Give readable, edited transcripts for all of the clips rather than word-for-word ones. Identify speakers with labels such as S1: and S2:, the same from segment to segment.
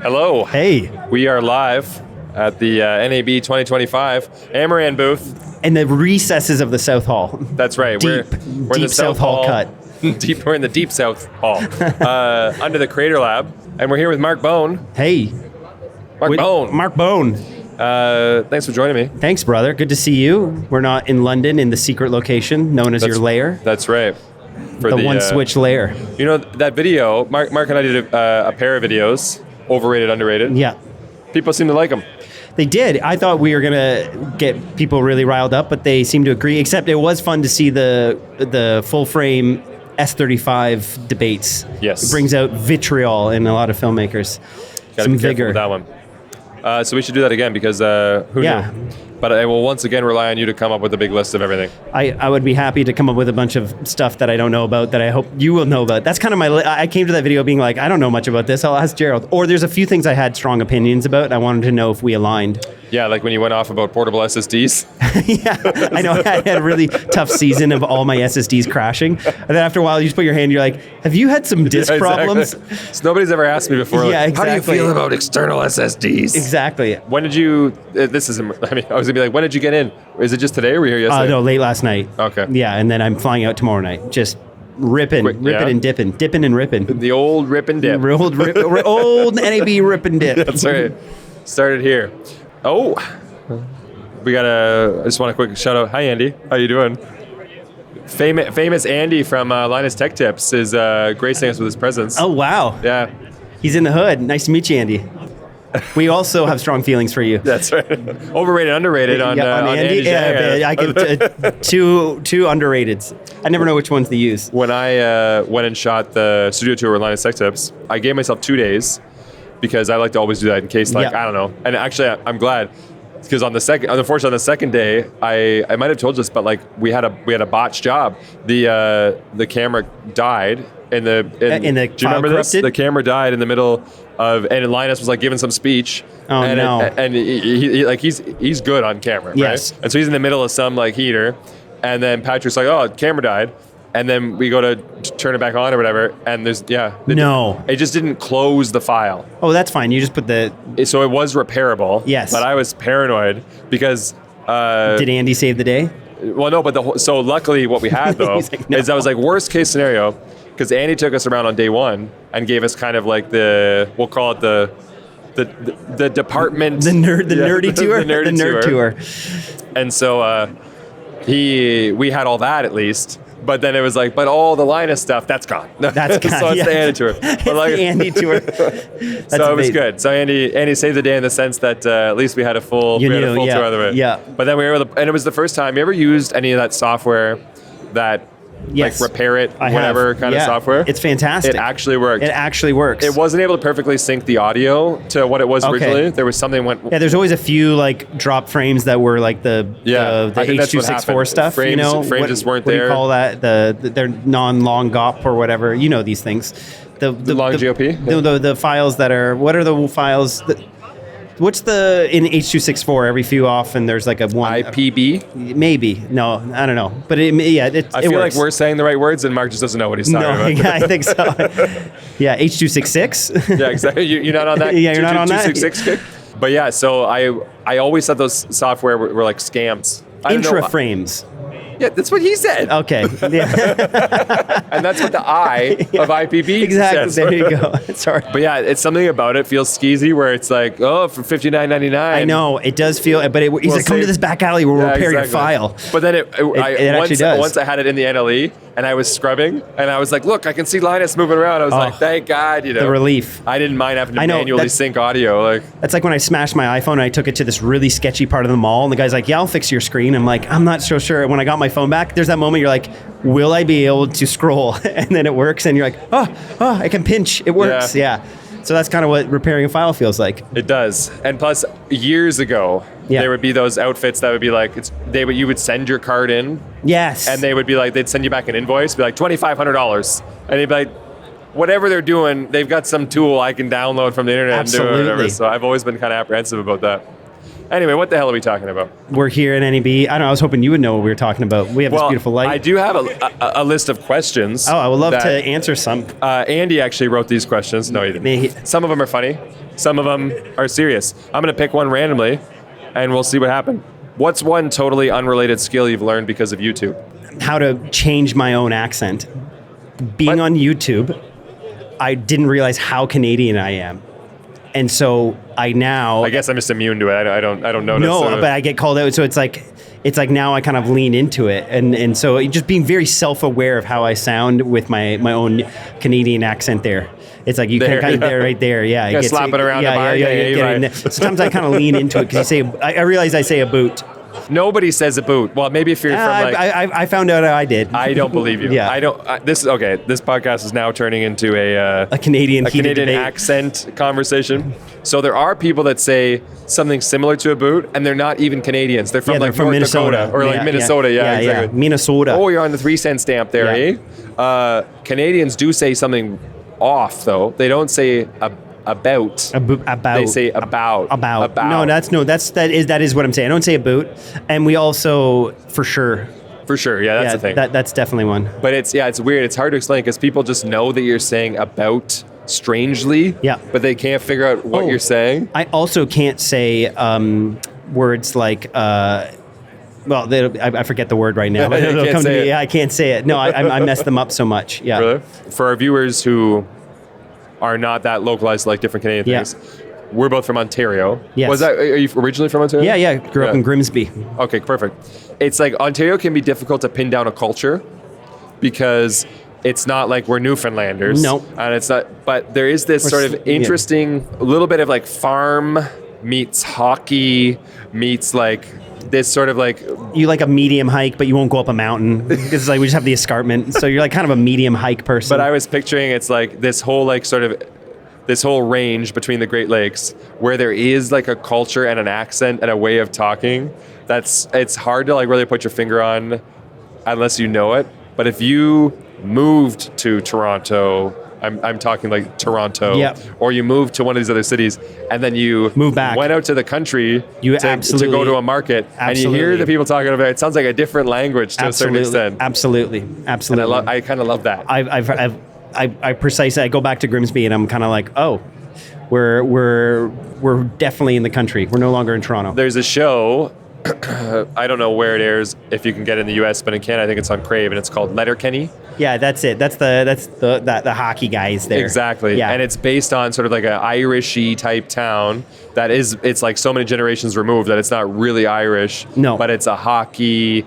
S1: Hello.
S2: Hey.
S1: We are live at the NAB 2025 Amaran booth.
S2: In the recesses of the South Hall.
S1: That's right. We're in the
S2: South Hall cut.
S1: We're in the deep South Hall, under the Crater Lab, and we're here with Mark Bone.
S2: Hey.
S1: Mark Bone. Thanks for joining me.
S2: Thanks, brother. Good to see you. We're not in London in the secret location known as your lair.
S1: That's right.
S2: For the one switch lair.
S1: You know, that video, Mark and I did a pair of videos, overrated, underrated.
S2: Yeah.
S1: People seem to like them.
S2: They did. I thought we were going to get people really riled up, but they seem to agree, except it was fun to see the full frame S35 debates.
S1: Yes.
S2: It brings out vitriol in a lot of filmmakers.
S1: Gotta be careful with that one. So we should do that again because who knew? But I will once again rely on you to come up with a big list of everything.
S2: I would be happy to come up with a bunch of stuff that I don't know about that I hope you will know about. That's kind of I came to that video being like, I don't know much about this. I'll ask Gerald. Or there's a few things I had strong opinions about. And I wanted to know if we aligned.
S1: Yeah, like when you went off about portable SSDs.
S2: Yeah, I know. I had a really tough season of all my SSDs crashing. And then after a while, you just put your hand, you're like, have you had some disk problems?
S1: So nobody's ever asked me before.
S2: Yeah,
S1: like,
S2: exactly.
S1: How do you feel about external SSDs?
S2: Exactly.
S1: When did you, I was going to be like, when did you get in? Is it just today or were you here yesterday?
S2: No, late last night.
S1: Okay.
S2: Yeah, and then I'm flying out tomorrow night. Just ripping and dipping and ripping.
S1: The old rip and dip.
S2: Old NAB rip and dip.
S1: That's right. Started here. Oh, I just want a quick shout out. Hi, Andy. How you doing? Famous Andy from Linus Tech Tips is gracing us with his presence.
S2: Oh, wow.
S1: Yeah.
S2: He's in the hood. Nice to meet you, Andy. We also have strong feelings for you.
S1: That's right. Overrated, underrated on Andy.
S2: Yeah, I give two underrateds. I never know which ones to use.
S1: When I went and shot the studio tour with Linus Tech Tips, I gave myself 2 days because I like to always do that in case, I don't know. And actually, I'm glad because unfortunately, on the second day, I might have told you this, but like we had a botched job. The camera died. Do you remember this? The camera died in the middle of, and Linus was like giving some speech.
S2: Oh,
S1: and
S2: no.
S1: And he's good on camera,
S2: yes.
S1: right? And so he's in the middle of some like heater, and then Patrick's like, oh, the camera died. And then we go to turn it back on or whatever, and it just didn't close the file.
S2: Oh, that's fine. You just put
S1: So it was repairable.
S2: Yes.
S1: But I was paranoid because.
S2: Did Andy save the day?
S1: Well, no, but so luckily what we had though is I was like worst case scenario. Because Andy took us around on day one and gave us kind of like we'll call it the department.
S2: The nerdy tour?
S1: The
S2: nerd tour.
S1: And so we had all that at least. But then it was like, but all the Linus stuff, that's gone.
S2: That's gone.
S1: So it's the Andy tour.
S2: It's the Andy tour.
S1: So it was good. So Andy saved the day in the sense that at least we had a full tour out of it.
S2: Yeah.
S1: But then we were able to, and it was the first time. You ever used any of that software that
S2: yes.
S1: like repair it, whatever kind of software?
S2: It's fantastic.
S1: It actually worked.
S2: It actually works.
S1: It wasn't able to perfectly sync the audio to what it was originally. There was something went.
S2: Yeah, there's always a few like drop frames that were like the H.264 stuff.
S1: Frames just weren't there.
S2: What do you call that? They're non-long GOP or whatever. You know these things. The
S1: long GOP?
S2: The files that are. What are the files that? What's in H.264? Every few often there's like a one
S1: IPB.
S2: Maybe no, I don't know, but I
S1: feel like we're saying the right words and Mark just doesn't know what he's talking about.
S2: Yeah, I think so. Yeah, H.266.
S1: Yeah, exactly. You're not on that.
S2: Yeah, you're not on that.
S1: 266 kick. But yeah, so I always thought those software were like scams.
S2: Intra-frames.
S1: Yeah, that's what he said.
S2: Okay. Yeah.
S1: And that's what the I of IPB
S2: exactly.
S1: says.
S2: There you go. Sorry.
S1: But yeah, it's something about it feels skeezy where it's like, oh, for $59.99.
S2: I know, it does feel, but he's like, come to this back alley where we'll repair your file.
S1: But then
S2: it actually does.
S1: Once I had it in the NLE and I was scrubbing and I was like, look, I can see Linus moving around. I was like, thank God,
S2: The relief.
S1: I didn't mind having to manually sync audio.
S2: That's like when I smashed my iPhone and I took it to this really sketchy part of the mall and the guy's like, yeah, I'll fix your screen. I'm like, I'm not so sure. When I got my phone back, there's that moment you're like, will I be able to scroll? And then it works and you're like, oh, I can pinch. It works. Yeah. So that's kind of what repairing a file feels like.
S1: It does. And plus, years ago, there would be those outfits that would be like, you would send your card in.
S2: Yes.
S1: And they would be like, they'd send you back an invoice, be like $2,500. And they'd be like, whatever they're doing, they've got some tool I can download from the internet and do it or whatever. So I've always been kind of apprehensive about that. Anyway, what the hell are we talking about?
S2: We're here at NAB. I don't know. I was hoping you would know what we were talking about. We have this beautiful light.
S1: I do have a list of questions.
S2: Oh, I would love to answer some.
S1: Andy actually wrote these questions. No, he didn't. Some of them are funny. Some of them are serious. I'm going to pick one randomly, and we'll see what happens. What's one totally unrelated skill you've learned because of YouTube?
S2: How to change my own accent. Being on YouTube, I didn't realize how Canadian I am. And so I guess
S1: I'm just immune to it. I don't notice.
S2: No, but I get called out. So it's like now I kind of lean into it. And so just being very self-aware of how I sound with my own Canadian accent there. It's like you can kind of there, right there. Yeah.
S1: You slap it around the bar.
S2: Yeah. Sometimes I kind of lean into it because I realize I say a boot.
S1: Nobody says a boot. Well, maybe if you're from like...
S2: I found out I did.
S1: I don't believe you.
S2: Yeah.
S1: I don't... This podcast is now turning into a
S2: Canadian
S1: accent conversation. So there are people that say something similar to a boot, and they're not even Canadians. They're from North
S2: Minnesota.
S1: Dakota or like Minnesota. Yeah, exactly.
S2: Minnesota.
S1: Oh, you're on the 3-cent stamp there, eh? Canadians do say something off, though. They don't say about. They say about.
S2: No, that is what I'm saying. I don't say a boot, and we also for sure.
S1: For sure, yeah, that's the thing.
S2: That's definitely one.
S1: But it's weird. It's hard to explain because people just know that you're saying about strangely.
S2: Yeah.
S1: But they can't figure out what you're saying.
S2: I also can't say words like. I forget the word right now. But it'll come to me. Yeah, I can't say it. No, I mess them up so much. Yeah.
S1: Really? For our viewers who are not that localized like different Canadian things. We're both from Ontario.
S2: Yes.
S1: Are you originally from Ontario?
S2: Yeah. Grew up in Grimsby.
S1: Okay, perfect. It's like Ontario can be difficult to pin down a culture because it's not like we're Newfoundlanders.
S2: No.
S1: And it's not, but there is this sort of interesting little bit of like farm meets hockey meets like this sort of like...
S2: You like a medium hike, but you won't go up a mountain. It's like we just have the escarpment. So you're like kind of a medium hike person.
S1: But I was picturing it's like this whole like sort of... this whole range between the Great Lakes where there is like a culture and an accent and a way of talking it's hard to like really put your finger on unless you know it. But if you moved to Toronto, I'm talking like Toronto, or you moved to one of these other cities and then you
S2: move back,
S1: went out to the country to go to a market and you hear the people talking about it. It sounds like a different language to a certain extent.
S2: Absolutely.
S1: And I kind of love that.
S2: I precisely, I go back to Grimsby and I'm kind of like, oh, we're definitely in the country. We're no longer in Toronto.
S1: There's a show, I don't know where it airs, if you can get it in the US, but in Canada, I think it's on Crave, and it's called Letterkenny.
S2: Yeah, that's it. That's the hockey guys there.
S1: Exactly. Yeah. And it's based on sort of like an Irishy type town it's like so many generations removed that it's not really Irish.
S2: No.
S1: But it's a hockey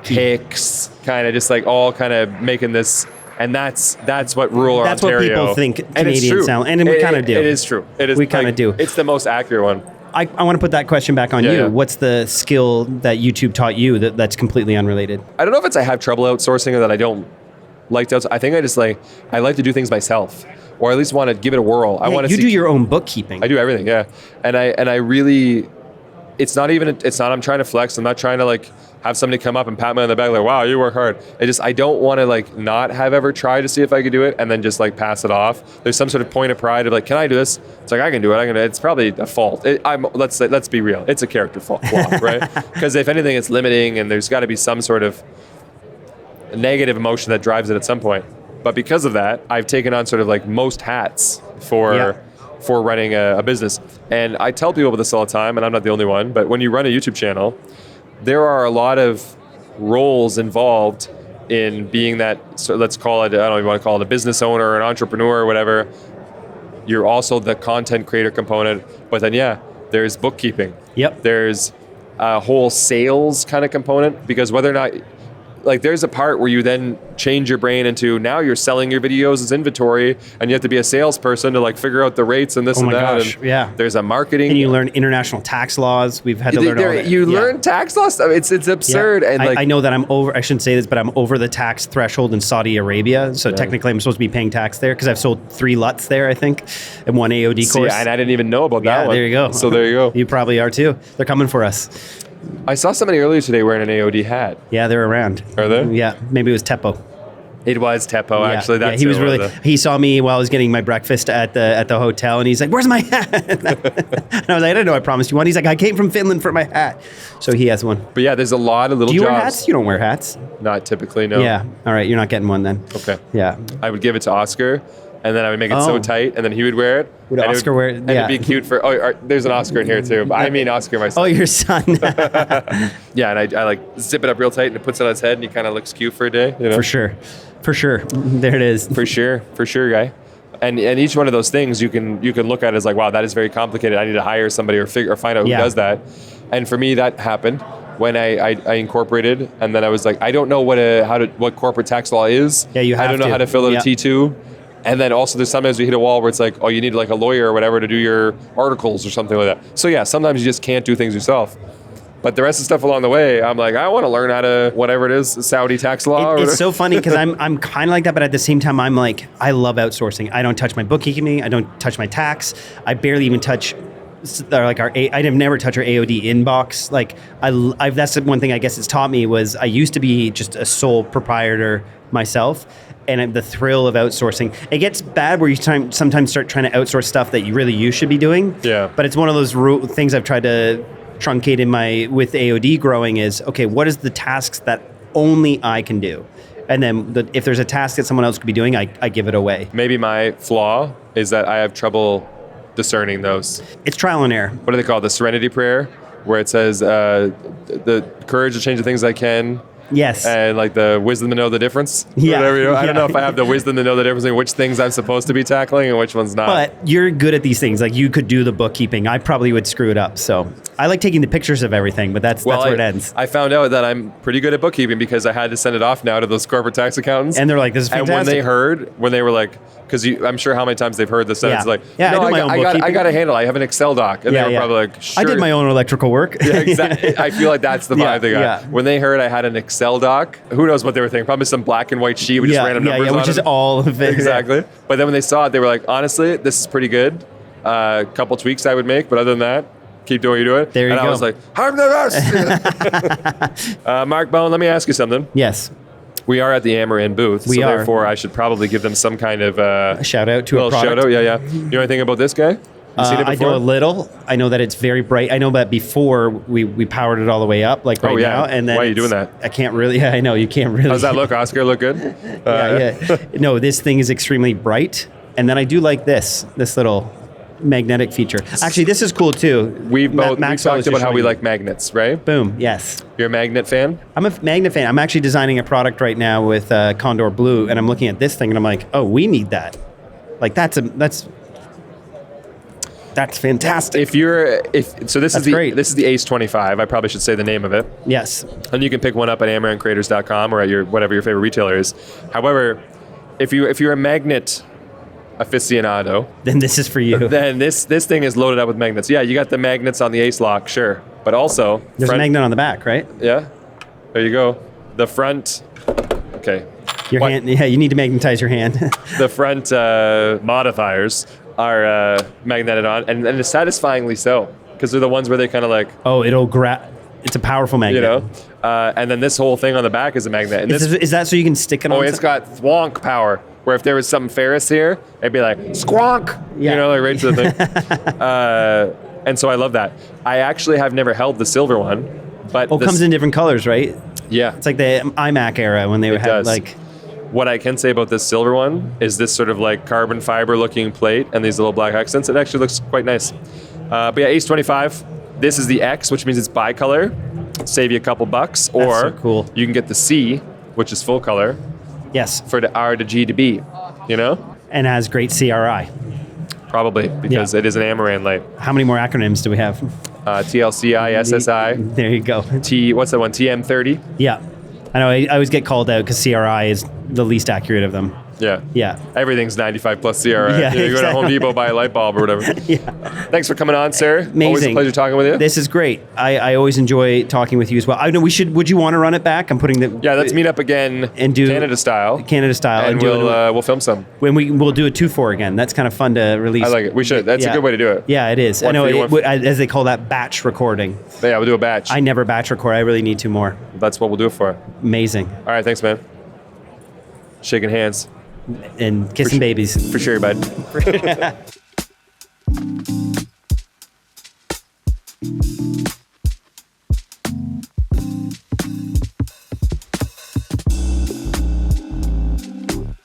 S1: Hicks, kind of just like all kind of making this. And that's what rural Ontario.
S2: That's what people think Canadians sound, and we kind of do.
S1: It is true. It is.
S2: We kind of do.
S1: It's the most accurate one.
S2: I want to put that question back on you. Yeah. What's the skill that YouTube taught you that's completely unrelated?
S1: I don't know if it's I have trouble outsourcing or that I don't like to outsource. I think I like to do things myself, or at least want to give it a whirl. I want to.
S2: You do your own bookkeeping.
S1: I do everything. Yeah, and I really. It's not I'm trying to flex. I'm not trying to like have somebody come up and pat me on the back like, wow, you work hard. I don't want to like not have ever tried to see if I could do it and then just like pass it off. There's some sort of point of pride of like, can I do this? It's like, I can do it. It's probably a fault. Let's be real. It's a character flaw, right? Because if anything, it's limiting and there's got to be some sort of negative emotion that drives it at some point. But because of that, I've taken on sort of like most hats for running a business. And I tell people about this all the time, and I'm not the only one, but when you run a YouTube channel, there are a lot of roles involved in being that, so let's call it, I don't know if you want to call it a business owner or an entrepreneur or whatever. You're also the content creator component, but then there's bookkeeping.
S2: Yep.
S1: There's a whole sales kind of component, because whether or not, like there's a part where you then change your brain into now you're selling your videos as inventory and you have to be a salesperson to like figure out the rates and this and that.
S2: Gosh, and
S1: there's a marketing.
S2: And you learn international tax laws. We've had to learn all that.
S1: You learn tax laws stuff. It's absurd. Yeah. And
S2: I know that I shouldn't say this, but I'm over the tax threshold in Saudi Arabia. So technically I'm supposed to be paying tax there because I've sold 3 LUTs there, I think, and 1 AOD course.
S1: And I didn't even know about that one.
S2: There you go.
S1: So there you go.
S2: You probably are too. They're coming for us.
S1: I saw somebody earlier today wearing an AOD hat.
S2: Yeah, they're around.
S1: Are they?
S2: Yeah, maybe it was Teppo.
S1: It was Teppo, actually. That's
S2: he was really. He saw me while I was getting my breakfast at the hotel, and he's like, "Where's my hat?" And I was like, "I didn't know I promised you one." He's like, "I came from Finland for my hat," so he has one.
S1: But yeah, there's a lot of little.
S2: Do you
S1: jobs.
S2: wear hats? You don't wear hats.
S1: Not typically, no.
S2: Yeah. All right, you're not getting one then.
S1: Okay.
S2: Yeah.
S1: I would give it to Oscar. and then I would make it so tight, and then he would wear it.
S2: Would
S1: and
S2: Oscar wear it?
S1: And it'd be cute for, there's an Oscar in here too, but I mean Oscar myself.
S2: Oh, your son.
S1: Yeah, and I like zip it up real tight, and it puts it on his head, and he kind of looks cute for a day. You know?
S2: For sure. There it is.
S1: For sure, guy. And each one of those things you can look at as like, wow, that is very complicated. I need to hire somebody or find out who does that. And for me, that happened when I incorporated, and then I was like, I don't know what corporate tax law is.
S2: Yeah, you have
S1: I don't know how to fill out a T2. And then also there's sometimes we hit a wall where it's like, oh, you need like a lawyer or whatever to do your articles or something like that. So yeah, sometimes you just can't do things yourself. But the rest of the stuff along the way, I'm like, I want to learn how to, whatever it is, Saudi tax law.
S2: It's so funny because I'm kind of like that, but at the same time, I'm like, I love outsourcing. I don't touch my bookkeeping. I don't touch my tax. I barely even touch, I've never touched our AOD inbox. Like, that's the one thing I guess it's taught me was I used to be just a sole proprietor myself. And the thrill of outsourcing. It gets bad where you sometimes start trying to outsource stuff that you should be doing.
S1: Yeah.
S2: But it's one of those things I've tried to truncate with AOD growing is, okay, what is the tasks that only I can do? And then if there's a task that someone else could be doing, I give it away.
S1: Maybe my flaw is that I have trouble discerning those.
S2: It's trial and error.
S1: What do they call it? The Serenity Prayer, where it says the courage to change the things I can.
S2: Yes.
S1: And like the wisdom to know the difference.
S2: Yeah.
S1: Whatever, I don't know if I have the wisdom to know the difference in which things I'm supposed to be tackling and which ones not.
S2: But you're good at these things. Like you could do the bookkeeping. I probably would screw it up. So I like taking the pictures of everything, but that's where it ends.
S1: I found out that I'm pretty good at bookkeeping because I had to send it off now to those corporate tax accountants.
S2: And they're like, this is fantastic.
S1: And when they were like, because I'm sure how many times they've heard the sentence like,
S2: I do my own bookkeeping.
S1: I got a handle. I have an Excel doc. And they were probably like, sure.
S2: I did my own electrical work.
S1: Yeah, exactly. I feel like that's the vibe they got.
S2: Yeah.
S1: When they heard I had an Excel doc, who knows what they were thinking? Probably some black and white sheet with just random numbers on it.
S2: Which is all of it.
S1: Exactly. But then when they saw it, they were like, honestly, this is pretty good. A couple tweaks I would make, but other than that, keep doing what you're doing.
S2: There you go.
S1: And I was like, I'm the best. Mark Bone, let me ask you something.
S2: Yes.
S1: We are at the Amaran booth, so therefore I should probably give them some kind of
S2: a shout out to a product.
S1: Shout out, yeah. You know anything about this guy? You seen it before?
S2: I know a little. I know that it's very bright. I know that before we powered it all the way up, like now. And then
S1: why are you doing that?
S2: I can't really. Yeah, I know you can't really.
S1: How's that look, Oscar? Look good?
S2: Yeah. No, this thing is extremely bright. And then I do like this little magnetic feature. Actually, this is cool too.
S1: We talked about how we like magnets, right?
S2: Boom. Yes.
S1: You're a magnet fan?
S2: I'm a magnet fan. I'm actually designing a product right now with Condor Blue, and I'm looking at this thing, and I'm like, oh, we need that. Like that's fantastic. This is the Ace 25. I probably should say the name of it. Yes.
S1: And you can pick one up at AmaranCreators.com or at whatever your favorite retailer is. However, if you're a magnet aficionado,
S2: then this is for you.
S1: Then this thing is loaded up with magnets. Yeah, you got the magnets on the Ace lock, sure, but also
S2: there's a magnet on the back, right?
S1: Yeah, there you go. The front. Okay.
S2: Your hand. Yeah, you need to magnetize your hand.
S1: The front modifiers are magneted on, and it's satisfyingly so, because they're the ones where they kind of like.
S2: Oh, it'll grab. It's a powerful magnet.
S1: You know, and then this whole thing on the back is a magnet. And
S2: is that so you can stick it on?
S1: Oh, it's got thwonk power. Where if there was something ferrous here, it'd be like squonk,
S2: yeah.
S1: You know, like right to the thing. And so I love that. I actually have never held the silver one, but
S2: it comes in different colors, right?
S1: Yeah,
S2: it's like the iMac era when they had like.
S1: What I can say about this silver one is this sort of like carbon fiber looking plate and these little black accents. It actually looks quite nice. But yeah, Ace 25. This is the X, which means it's bicolor. Save you a couple bucks, or
S2: so cool.
S1: You can get the C, which is full color.
S2: Yes.
S1: For the R to G to B, you know?
S2: And has great CRI.
S1: Probably, because it is an Amaran light.
S2: How many more acronyms do we have?
S1: TLCI, SSI.
S2: There you go.
S1: What's that one? TM30?
S2: Yeah. I know, I always get called out because CRI is the least accurate of them.
S1: Yeah.
S2: Yeah.
S1: Everything's 95 plus CRI.
S2: Yeah,
S1: you go to Home Depot, buy a light bulb or whatever.
S2: Yeah.
S1: Thanks for coming on, sir.
S2: Amazing.
S1: Always a pleasure talking with you.
S2: This is great. I always enjoy talking with you as well. I know would you want to run it back? I'm putting the...
S1: Yeah, let's meet up again and do Canada style.
S2: And
S1: we'll film some.
S2: We'll do a 2-4 again. That's kind of fun to release.
S1: I like it. We should. That's a good way to do it.
S2: Yeah, it is. I know, as they call that, batch recording.
S1: Yeah, we'll do a batch.
S2: I never batch record. I really need 2 more.
S1: That's what we'll do it for.
S2: Amazing.
S1: All right, thanks, man. Shaking hands.
S2: And kissing babies.
S1: For sure, bud.